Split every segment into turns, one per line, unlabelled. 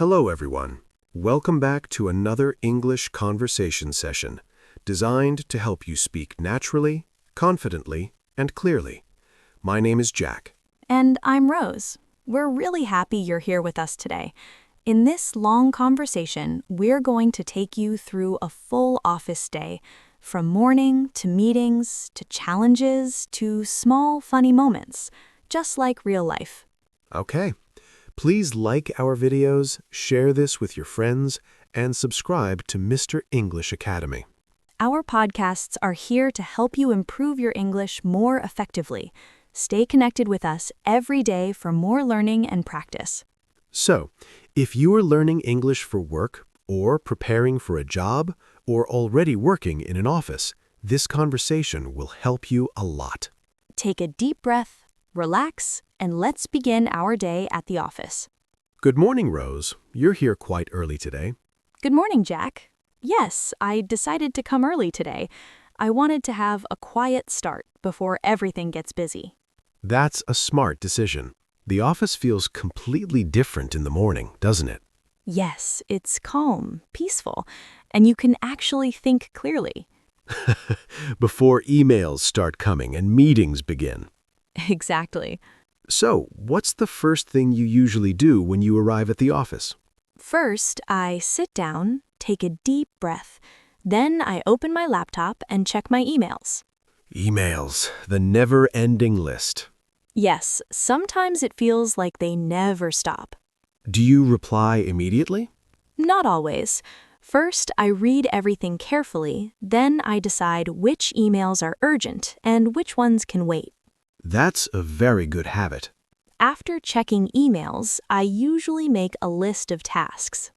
Hello, everyone. Welcome back to another English conversation session designed to help you speak naturally, confidently, and clearly. My name is Jack.
And I'm Rose. We're really happy you're here with us today. In this long conversation, we're going to take you through a full office day, from morning to meetings to challenges to small funny moments, just like real life.
Okay. Please like our videos, share this with your friends, and subscribe to Mr. English Academy.
Our podcasts are here to help you improve your English more effectively. Stay connected with us every day for more learning and practice.
So, if you are learning English for work, or preparing for a job, or already working in an office, this conversation will help you a lot.
Take a deep breath, relax, and let's begin our day at the office.
Good morning, Rose. You're here quite early today.
Good morning, Jack. Yes, I decided to come early today. I wanted to have a quiet start before everything gets busy.
That's a smart decision. The office feels completely different in the morning, doesn't it?
Yes, it's calm, peaceful, and you can actually think clearly.
Before emails start coming and meetings begin.
Exactly.
So, what's the first thing you usually do when you arrive at the office?
First, I sit down, take a deep breath. Then I open my laptop and check my emails.
Emails, the never-ending list.
Yes, sometimes it feels like they never stop.
Do you reply immediately?
Not always. First, I read everything carefully, then I decide which emails are urgent and which ones can wait.
That's a very good habit.
After checking emails, I usually make a list of tasks.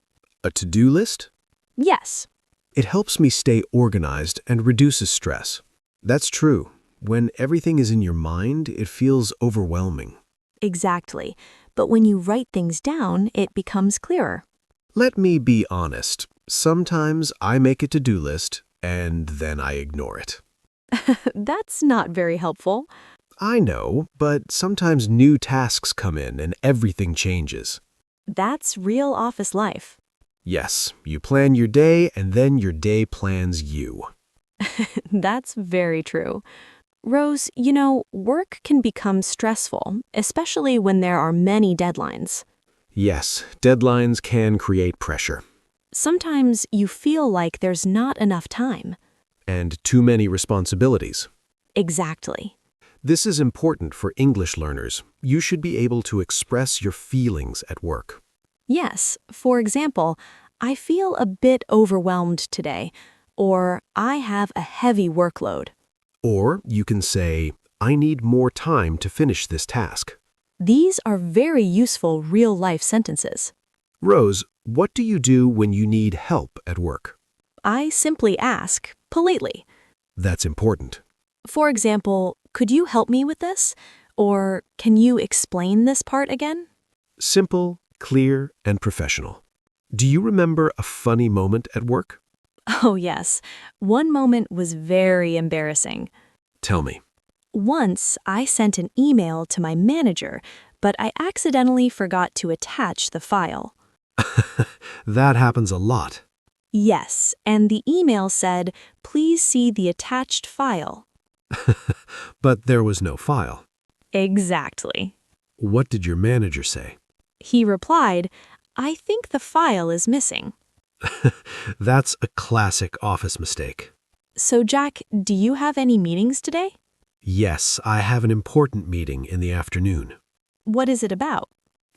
A to-do list?
Yes.
It helps me stay organized and reduces stress. That's true. When everything is in your mind, it feels overwhelming.
Exactly. But when you write things down, it becomes clearer.
Let me be honest. Sometimes I make a to-do list, and then I ignore it.
That's not very helpful.
I know, but sometimes new tasks come in and everything changes.
That's real office life.
Yes, you plan your day and then your day plans you.
That's very true. Rose, work can become stressful, especially when there are many deadlines.
Yes, deadlines can create pressure.
Sometimes you feel like there's not enough time.
And too many responsibilities.
Exactly.
This is important for English learners. You should be able to express your feelings at work.
Yes, for example, I feel a bit overwhelmed today, or I have a heavy workload.
Or you can say, I need more time to finish this task.
These are very useful real-life sentences.
Rose, what do you do when you need help at work?
I simply ask, politely.
That's important.
For example, could you help me with this? Or can you explain this part again?
Simple, clear, and professional. Do you remember a funny moment at work?
Oh yes, one moment was very embarrassing.
Tell me.
Once, I sent an email to my manager, but I accidentally forgot to attach the file.
That happens a lot.
Yes, and the email said, "Please see the attached file."
But there was no file.
Exactly.
What did your manager say?
He replied, "I think the file is missing."
That's a classic office mistake.
So Jack, do you have any meetings today?
Yes, I have an important meeting in the afternoon.
What is it about?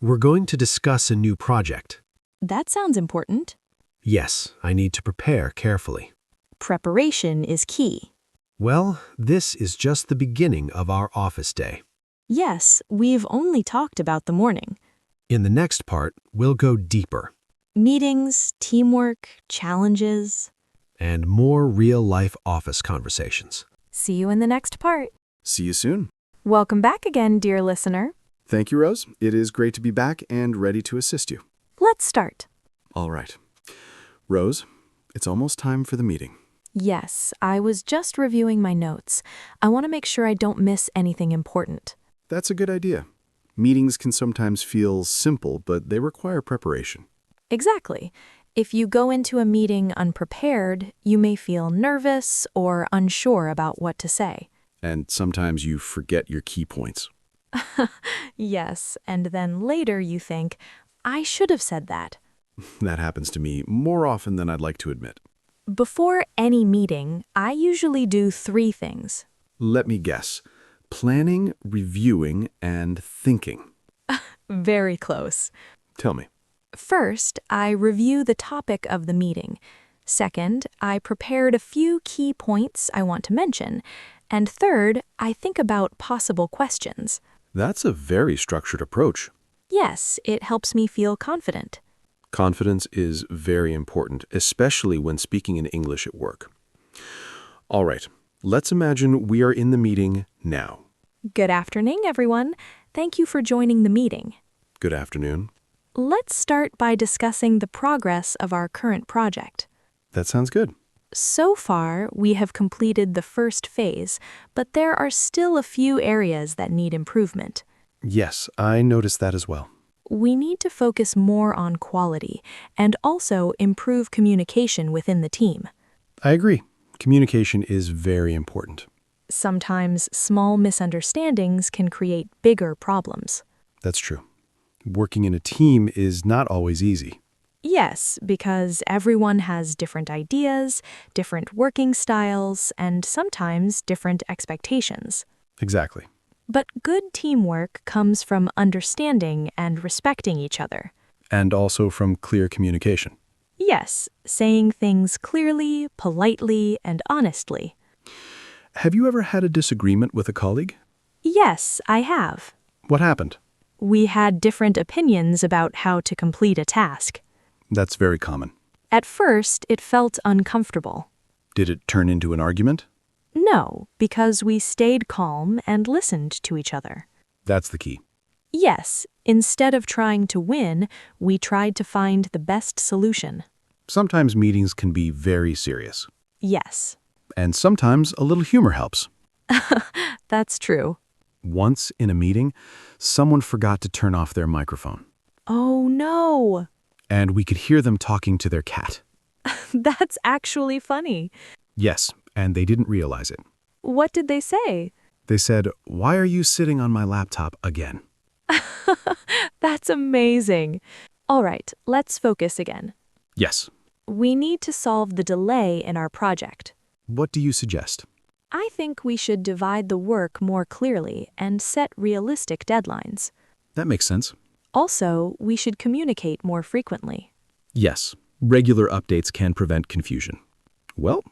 We're going to discuss a new project.
That sounds important.
Yes, I need to prepare carefully.
Preparation is key.
Well, this is just the beginning of our office day.
Yes, we've only talked about the morning.
In the next part, we'll go deeper.
Meetings, teamwork, challenges.
And more real-life office conversations.
See you in the next part.
See you soon.
Welcome back again, dear listener.
Thank you, Rose. It is great to be back and ready to assist you.
Let's start.
All right. Rose, it's almost time for the meeting.
Yes, I was just reviewing my notes. I want to make sure I don't miss anything important.
That's a good idea. Meetings can sometimes feel simple, but they require preparation.
Exactly. If you go into a meeting unprepared, you may feel nervous or unsure about what to say.
And sometimes you forget your key points.
Yes, and then later you think, I should have said that.
That happens to me more often than I'd like to admit.
Before any meeting, I usually do 3 things.
Let me guess. Planning, reviewing, and thinking.
Very close.
Tell me.
First, I review the topic of the meeting. Second, I prepared a few key points I want to mention. And third, I think about possible questions.
That's a very structured approach.
Yes, it helps me feel confident.
Confidence is very important, especially when speaking in English at work. All right, let's imagine we are in the meeting now.
Good afternoon, everyone. Thank you for joining the meeting.
Good afternoon.
Let's start by discussing the progress of our current project.
That sounds good.
So far, we have completed the first phase, but there are still a few areas that need improvement.
Yes, I noticed that as well.
We need to focus more on quality and also improve communication within the team.
I agree. Communication is very important.
Sometimes small misunderstandings can create bigger problems.
That's true. Working in a team is not always easy.
Yes, because everyone has different ideas, different working styles, and sometimes different expectations.
Exactly.
But good teamwork comes from understanding and respecting each other.
And also from clear communication.
Yes, saying things clearly, politely, and honestly.
Have you ever had a disagreement with a colleague?
Yes, I have.
What happened?
We had different opinions about how to complete a task.
That's very common.
At first, it felt uncomfortable.
Did it turn into an argument?
No, because we stayed calm and listened to each other.
That's the key.
Yes, instead of trying to win, we tried to find the best solution.
Sometimes meetings can be very serious.
Yes,
And sometimes a little humor helps.
that's true.
Once in a meeting, someone forgot to turn off their microphone.
Oh no,
And we could hear them talking to their cat.
that's actually funny.
Yes, and they didn't realize it.
What did they say?
They said, "Why are you sitting on my laptop again?"
That's amazing. All right, let's focus again.
Yes.
We need to solve the delay in our project.
What do you suggest?
I think we should divide the work more clearly and set realistic deadlines.
That makes sense.
Also, we should communicate more frequently.
Yes, regular updates can prevent confusion. Well,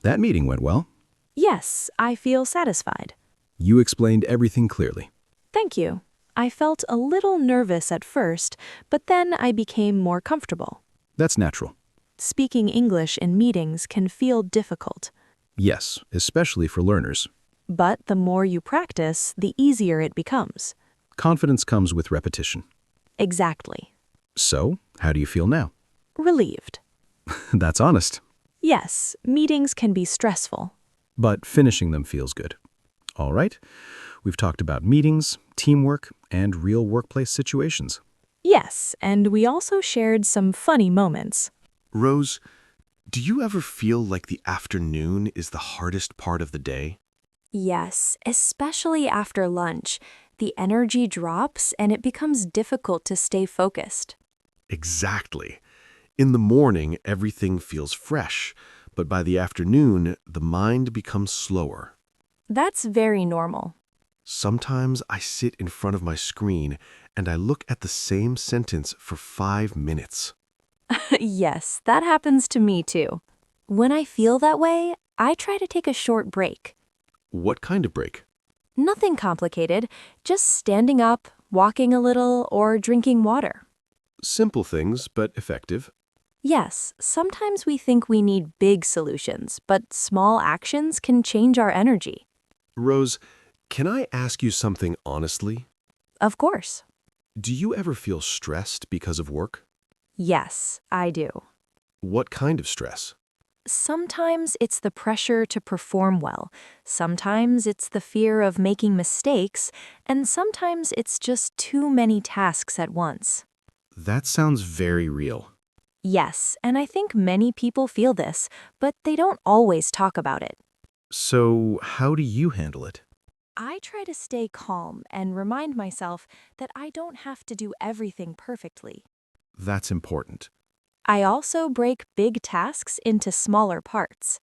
that meeting went well.
Yes, I feel satisfied.
You explained everything clearly.
Thank you. I felt a little nervous at first, but then I became more comfortable.
That's natural.
Speaking English in meetings can feel difficult,
Yes, especially for learners.
but the more you practice, the easier it becomes.
Confidence comes with repetition.
Exactly.
So, how do you feel now?
Relieved.
That's honest.
Yes, meetings can be stressful.
But finishing them feels good. All right, we've talked about meetings, teamwork, and real workplace situations.
Yes, and we also shared some funny moments.
Rose, do you ever feel like the afternoon is the hardest part of the day?
Yes, especially after lunch. The energy drops and it becomes difficult to stay focused.
Exactly. In the morning, everything feels fresh, but by the afternoon, the mind becomes slower.
That's very normal.
Sometimes I sit in front of my screen and I look at the same sentence for 5 minutes.
Yes, that happens to me too. When I feel that way, I try to take a short break.
What kind of break?
Nothing complicated, just standing up, walking a little, or drinking water.
Simple things, but effective.
Yes, sometimes we think we need big solutions, but small actions can change our energy.
Rose, can I ask you something honestly?
Of course.
Do you ever feel stressed because of work?
Yes, I do.
What kind of stress?
Sometimes it's the pressure to perform well, sometimes it's the fear of making mistakes, and sometimes it's just too many tasks at once.
That sounds very real.
Yes, and I think many people feel this, but they don't always talk about it.
So, how do you handle it?
I try to stay calm and remind myself that I don't have to do everything perfectly.
That's important.
I also break big tasks into smaller parts.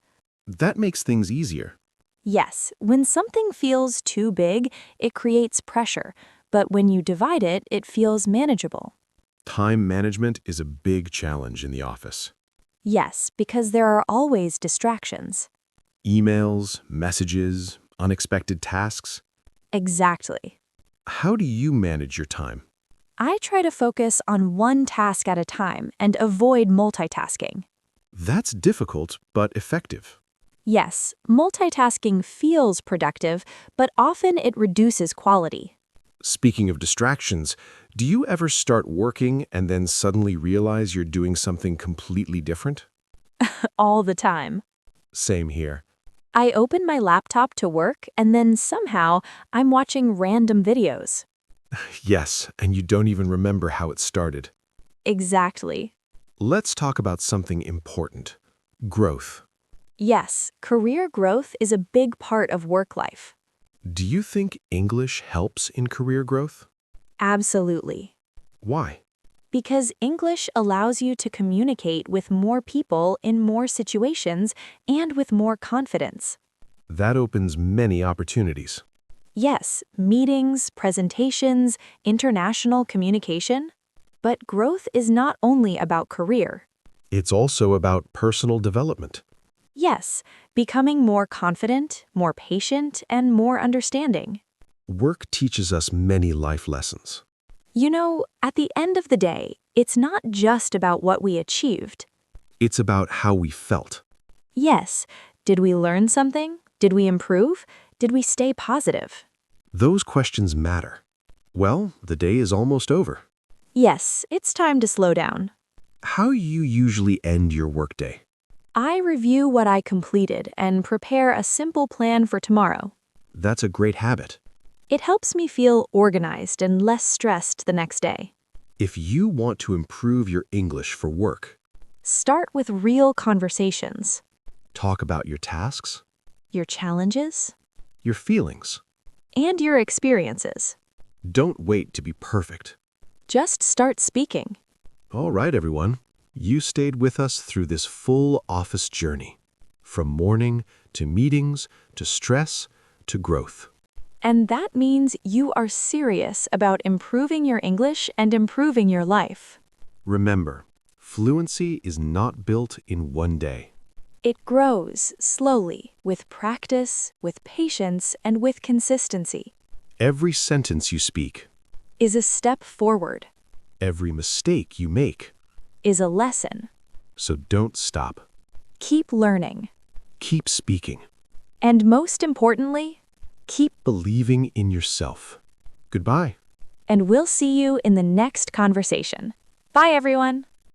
That makes things easier.
Yes, when something feels too big, it creates pressure, but when you divide it, it feels manageable.
Time management is a big challenge in the office.
Yes, because there are always distractions.
Emails, messages, unexpected tasks.
Exactly.
How do you manage your time?
I try to focus on one task at a time and avoid multitasking.
That's difficult but effective.
Yes, multitasking feels productive, but often it reduces quality.
Speaking of distractions, do you ever start working and then suddenly realize you're doing something completely different?
All the time.
Same here.
I open my laptop to work and then somehow I'm watching random videos.
Yes, and you don't even remember how it started.
Exactly.
Let's talk about something important. Growth.
Yes, career growth is a big part of work life.
Do you think English helps in career growth?
Absolutely.
Why?
Because English allows you to communicate with more people in more situations and with more confidence.
That opens many opportunities.
Yes, meetings, presentations, international communication. But growth is not only about career.
It's also about personal development.
Yes, becoming more confident, more patient, and more understanding.
Work teaches us many life lessons.
You know, at the end of the day, it's not just about what we achieved.
It's about how we felt.
Yes, did we learn something? Did we improve? Did we stay positive?
Those questions matter. Well, the day is almost over.
Yes, it's time to slow down.
How do you usually end your workday?
I review what I completed and prepare a simple plan for tomorrow.
That's a great habit.
It helps me feel organized and less stressed the next day.
If you want to improve your English for work,
Start with real conversations.
talk about your tasks,
Your challenges,
your feelings.
and your experiences.
Don't wait to be perfect.
Just start speaking.
All right, everyone. You stayed with us through this full office journey. From morning to meetings to stress to growth.
And that means you are serious about improving your English and improving your life.
Remember, fluency is not built in one day.
It grows slowly with practice, with patience, and with consistency.
Every sentence you speak,
Is a step forward,
every mistake you make.
is a lesson.
So don't stop.
Keep learning.
Keep speaking.
And most importantly, keep.
Believing in yourself. Goodbye.
And we'll see you in the next conversation. Bye, everyone.